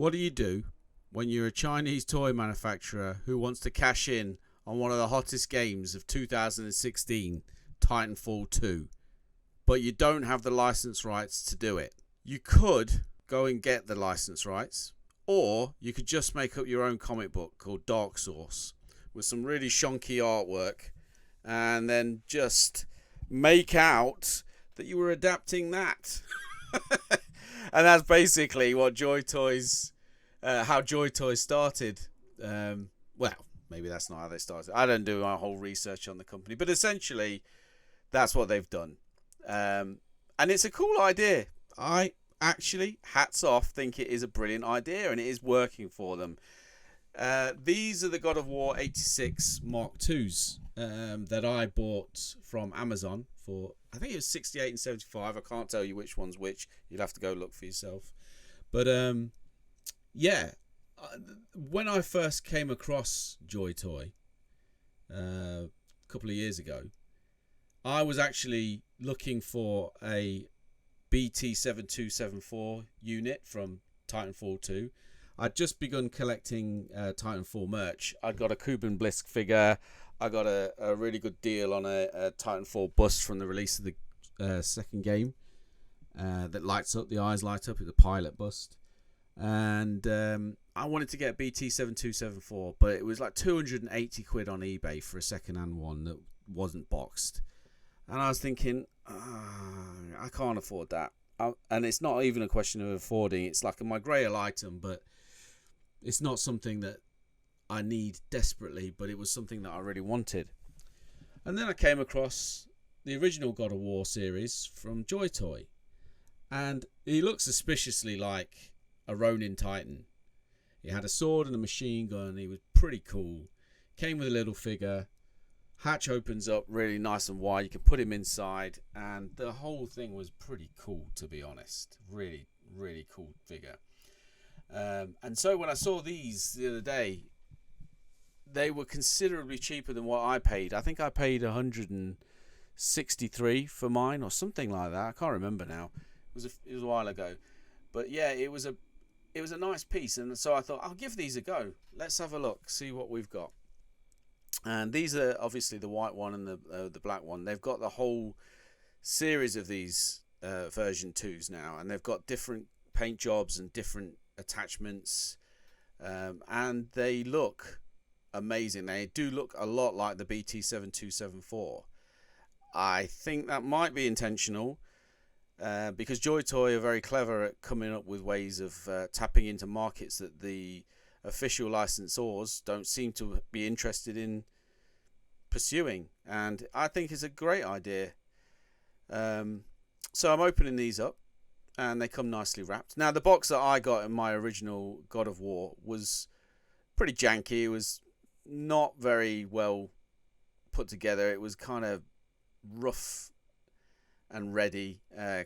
What do you do when you're a Chinese toy manufacturer who wants to cash in on one of the hottest games of 2016, Titanfall 2, but you don't have the license rights to do it? You could go and get the license rights, or you could just make up your own comic book called Dark Source with some really shonky artwork and then just make out that you were adapting that. And that's basically what Joy Toys, how Joy Toys started. Well, maybe that's not how they started. I don't do my whole research on the company, but essentially that's what they've done. And it's a cool idea. I actually, hats off, think it is a brilliant idea, and it is working for them. These are the God of War 86 Mark IIs that I bought from Amazon for, I think it was 68 and 75. I can't tell you which one's which. You'll have to go look for yourself. But yeah, when I first came across Joy Toy a couple of years ago, I was actually looking for a BT7274 unit from Titanfall 2. I'd just begun collecting Titanfall merch. I got a Kuban Blisk figure. I got a really good deal on a Titanfall bust from the release of the second game that lights up. The eyes light up. It's a pilot bust. And I wanted to get BT7274, but it was like 280 quid on eBay for a second-hand one that wasn't boxed. And I was thinking, I can't afford that. And it's not even a question of affording. It's like my grail item, but it's not something that I need desperately, but it was something that I really wanted. And then I came across the original God of War series from Joy Toy. And he looked suspiciously like a Ronin Titan. He had a sword and a machine gun. He was pretty cool. Came with a little figure. Hatch opens up really nice and wide. You can put him inside. And the whole thing was pretty cool, to be honest. Really, really cool figure. And so when I saw these the other day, they were considerably cheaper than what I paid. I think I paid 163 for mine or something like that. I can't remember now. It was a while ago. But yeah, it was a nice piece, and so I thought I'll give these a go. Let's have a look, see what we've got. And these are obviously the white one and the black one. They've got the whole series of these version 2s now, and they've got different paint jobs and different attachments, and they look amazing. They do look a lot like the BT7274. I think that might be intentional. Because Joy Toy are very clever at coming up with ways of tapping into markets that the official licensors don't seem to be interested in pursuing, and I think it's a great idea. So I'm opening these up, and they come nicely wrapped. Now, the box that I got in my original God of War was pretty janky. It was not very well put together. It was kind of rough and ready,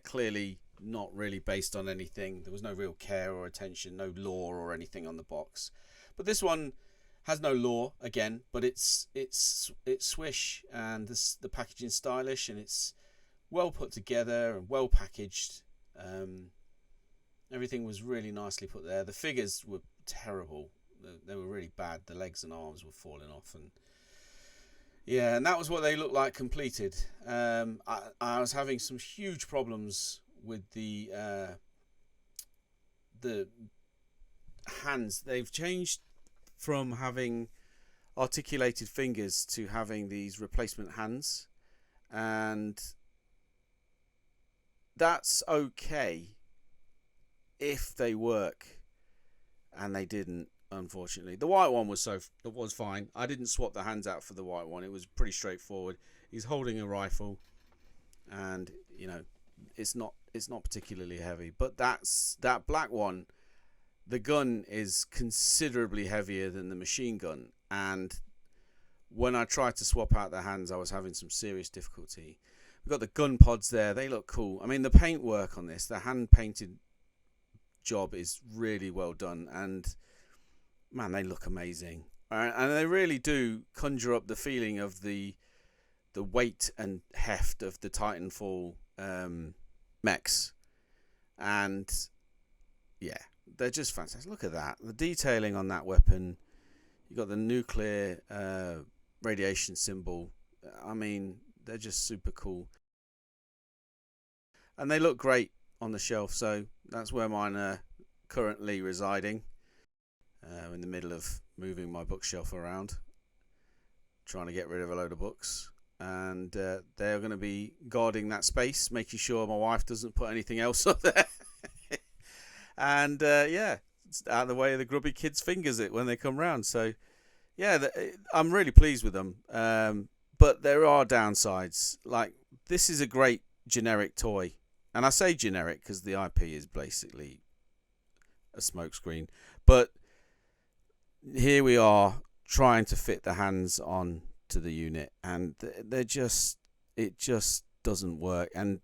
clearly not really based on anything. There was no real care or attention, no lore or anything on the box. But this one has no lore again, but it's swish, and the packaging's stylish, and it's well put together and well packaged. Everything was really nicely put there. The figures were terrible. They were really bad. The legs and arms were falling off, and yeah, and that was what they looked like completed. I was having some huge problems with the hands. They've changed from having articulated fingers to having these replacement hands, and that's okay if they work, and they didn't. Unfortunately, the white one was fine. I didn't swap the hands out for the white one. It was pretty straightforward. He's holding a rifle, and you know, it's not particularly heavy. But that black one, the gun is considerably heavier than the machine gun, and when I tried to swap out the hands, I was having some serious difficulty. We've got the gun pods there. They look cool. I mean, the paint work on this, the hand painted job is really well done, and man, they look amazing. And they really do conjure up the feeling of the weight and heft of the Titanfall mechs. And yeah, they're just fantastic. Look at that. The detailing on that weapon. You got the nuclear radiation symbol. I mean, they're just super cool. And they look great on the shelf, so that's where mine are currently residing. In the middle of moving my bookshelf around, trying to get rid of a load of books. And they're going to be guarding that space, making sure my wife doesn't put anything else up there. And yeah, it's out of the way of the grubby kids' fingers when they come round. So yeah, I'm really pleased with them. But there are downsides. Like, this is a great generic toy. And I say generic because the IP is basically a smokescreen. But here we are trying to fit the hands on to the unit, and it just doesn't work. And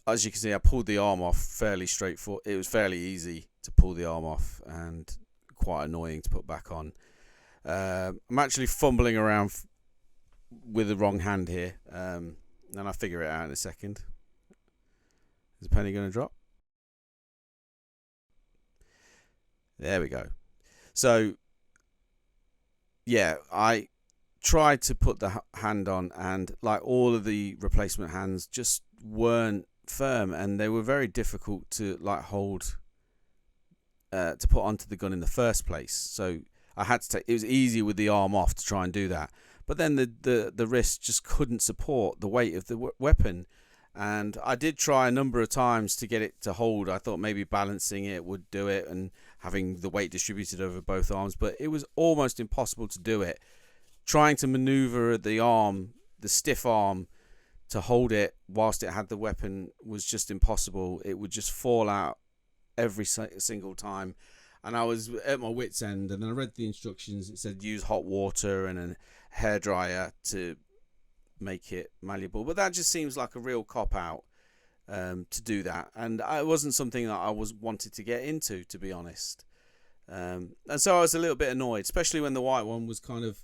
as you can see, I pulled the arm off fairly straightforward. It was fairly easy to pull the arm off and quite annoying to put back on. I'm actually fumbling around with the wrong hand here, and I'll figure it out in a second. Is the penny going to drop? There we go. So yeah, I tried to put the hand on, and like all of the replacement hands just weren't firm, and they were very difficult to like hold to put onto the gun in the first place. So I had to take, it was easy with the arm off to try and do that, but then the wrist just couldn't support the weight of the weapon. And I did try a number of times to get it to hold. I thought maybe balancing it would do it and having the weight distributed over both arms, but it was almost impossible to do it. Trying to maneuver the arm, the stiff arm, to hold it whilst it had the weapon was just impossible. It would just fall out every single time. And I was at my wit's end, and then I read the instructions. It said use hot water and a hairdryer to make it malleable, but that just seems like a real cop out to do that, and it wasn't something that I wanted to get into, to be honest. And so I was a little bit annoyed, especially when the white one was kind of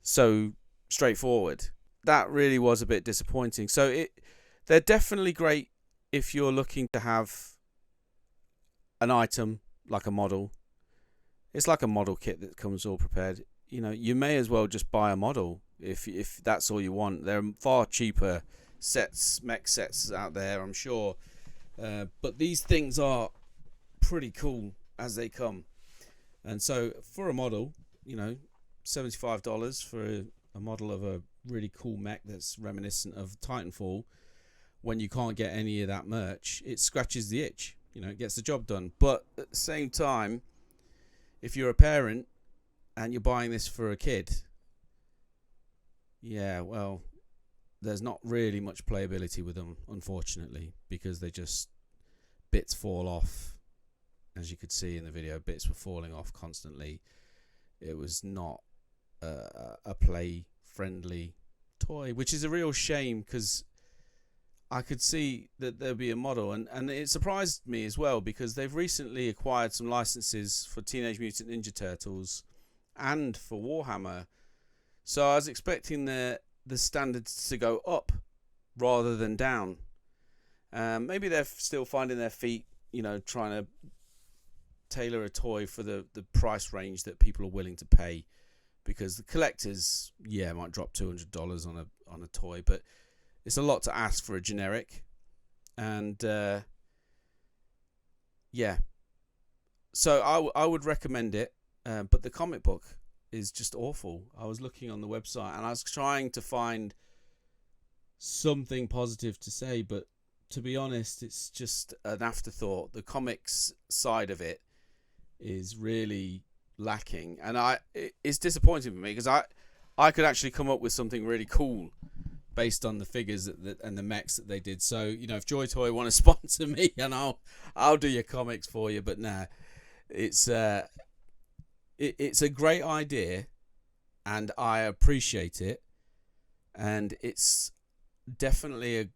so straightforward. That really was a bit disappointing. So they're definitely great if you're looking to have an item like a model. It's like a model kit that comes all prepared. You know, you may as well just buy a model if that's all you want. There are far cheaper mech sets out there, I'm sure. But these things are pretty cool as they come. And so for a model, you know, $75 for a model of a really cool mech that's reminiscent of Titanfall, when you can't get any of that merch, it scratches the itch. You know, it gets the job done. But at the same time, if you're a parent and you're buying this for a kid, yeah, well, there's not really much playability with them, unfortunately, because bits fall off. As you could see in the video, bits were falling off constantly. It was not a play-friendly toy, which is a real shame, because I could see that there'd be a model, and it surprised me as well, because they've recently acquired some licenses for Teenage Mutant Ninja Turtles and for Warhammer. So I was expecting the standards to go up rather than down. Maybe they're still finding their feet, you know, trying to tailor a toy for the price range that people are willing to pay, because the collectors, yeah, might drop $200 on a toy, but it's a lot to ask for a generic. And yeah, so I would recommend it, but the comic book is just awful. I was looking on the website and I was trying to find something positive to say, but to be honest, it's just an afterthought. The comics side of it is really lacking, and it's disappointing for me, because I could actually come up with something really cool based on the figures and the mechs that they did. So, you know, if Joy Toy want to sponsor me, and I'll do your comics for you. But nah, it's a great idea, and I appreciate it, and it's definitely a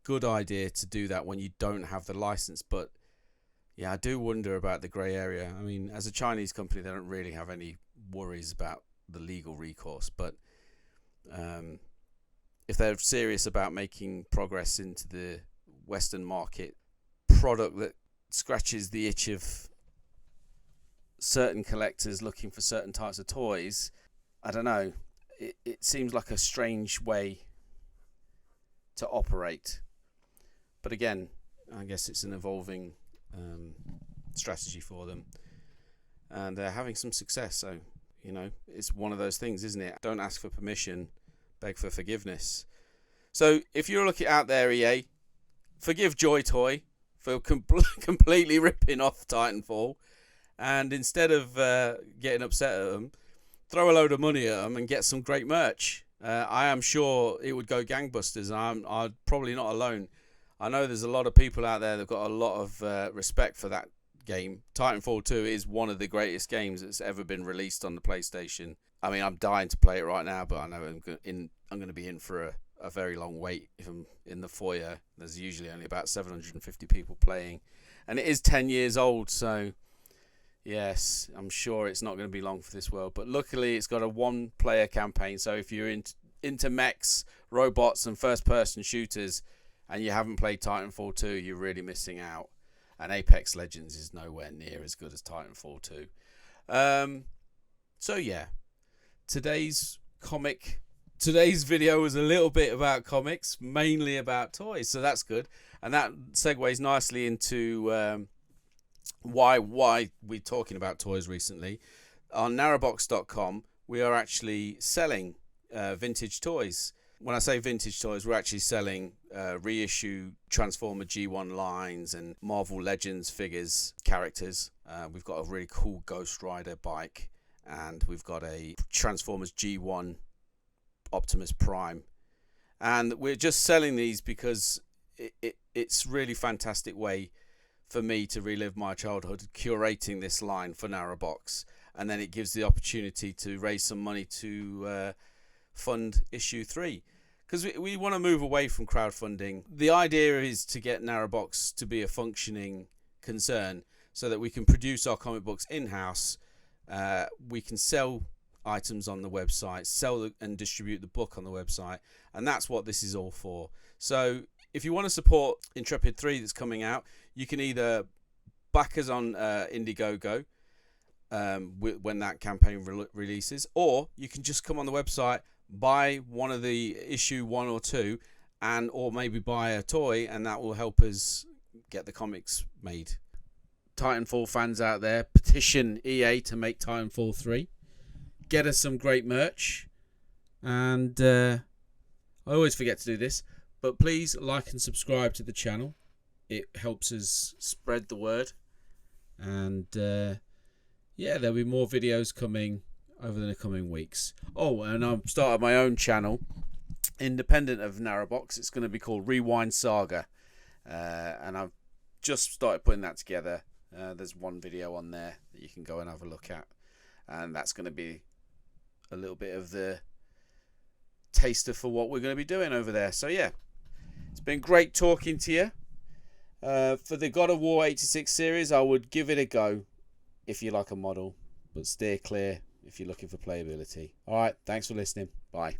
good idea to do that when you don't have the license. But yeah, I do wonder about the grey area. I mean, as a Chinese company, they don't really have any worries about the legal recourse, but if they're serious about making progress into the Western market product that scratches the itch of certain collectors looking for certain types of toys. I don't know. It seems like a strange way to operate. But again, I guess it's an evolving strategy for them. And they're having some success. So, you know, it's one of those things, isn't it? Don't ask for permission, beg for forgiveness. So if you're looking out there, EA, forgive Joy Toy for completely ripping off Titanfall. And instead of getting upset at them, throw a load of money at them and get some great merch. I am sure it would go gangbusters. I'm probably not alone. I know there's a lot of people out there that have got a lot of respect for that game. Titanfall 2 is one of the greatest games that's ever been released on the PlayStation. I mean, I'm dying to play it right now, but I know I'm going to be in for a very long wait. If I'm in the foyer, there's usually only about 750 people playing. And it is 10 years old, so yes, I'm sure it's not going to be long for this world. But luckily, it's got a one-player campaign. So if you're into mechs, robots, and first-person shooters, and you haven't played Titanfall 2, you're really missing out. And Apex Legends is nowhere near as good as Titanfall 2. So yeah, today's video was a little bit about comics, mainly about toys. So that's good, and that segues nicely into why we're talking about toys recently. On narrowbox.com, we are actually selling vintage toys. When I say vintage toys, we're actually selling reissue Transformer G1 lines and Marvel Legends figures, characters. We've got a really cool Ghost Rider bike, and we've got a Transformers G1 Optimus Prime. And we're just selling these because it's really fantastic way for me to relive my childhood, curating this line for Narrowbox. And then it gives the opportunity to raise some money to fund issue 3, because we want to move away from crowdfunding. The idea is to get Narrowbox to be a functioning concern so that we can produce our comic books in-house. We can sell items on the website, sell and distribute the book on the website, and that's what this is all for. So if you want to support Intrepid 3 that's coming out, you can either back us on Indiegogo when that campaign releases, or you can just come on the website, buy one of the issue 1 or 2, or maybe buy a toy, and that will help us get the comics made. Titanfall fans out there, petition EA to make Titanfall 3. Get us some great merch. And I always forget to do this, but please like and subscribe to the channel. It helps us spread the word. And yeah, there'll be more videos coming over the coming weeks. Oh, and I've started my own channel, independent of Narrowbox. It's going to be called Rewind Saga. And I've just started putting that together. There's one video on there that you can go and have a look at. And that's going to be a little bit of the taster for what we're going to be doing over there. So yeah, it's been great talking to you. For the God of War 86 series, I would give it a go if you like a model, but steer clear if you're looking for playability. Alright, thanks for listening. Bye.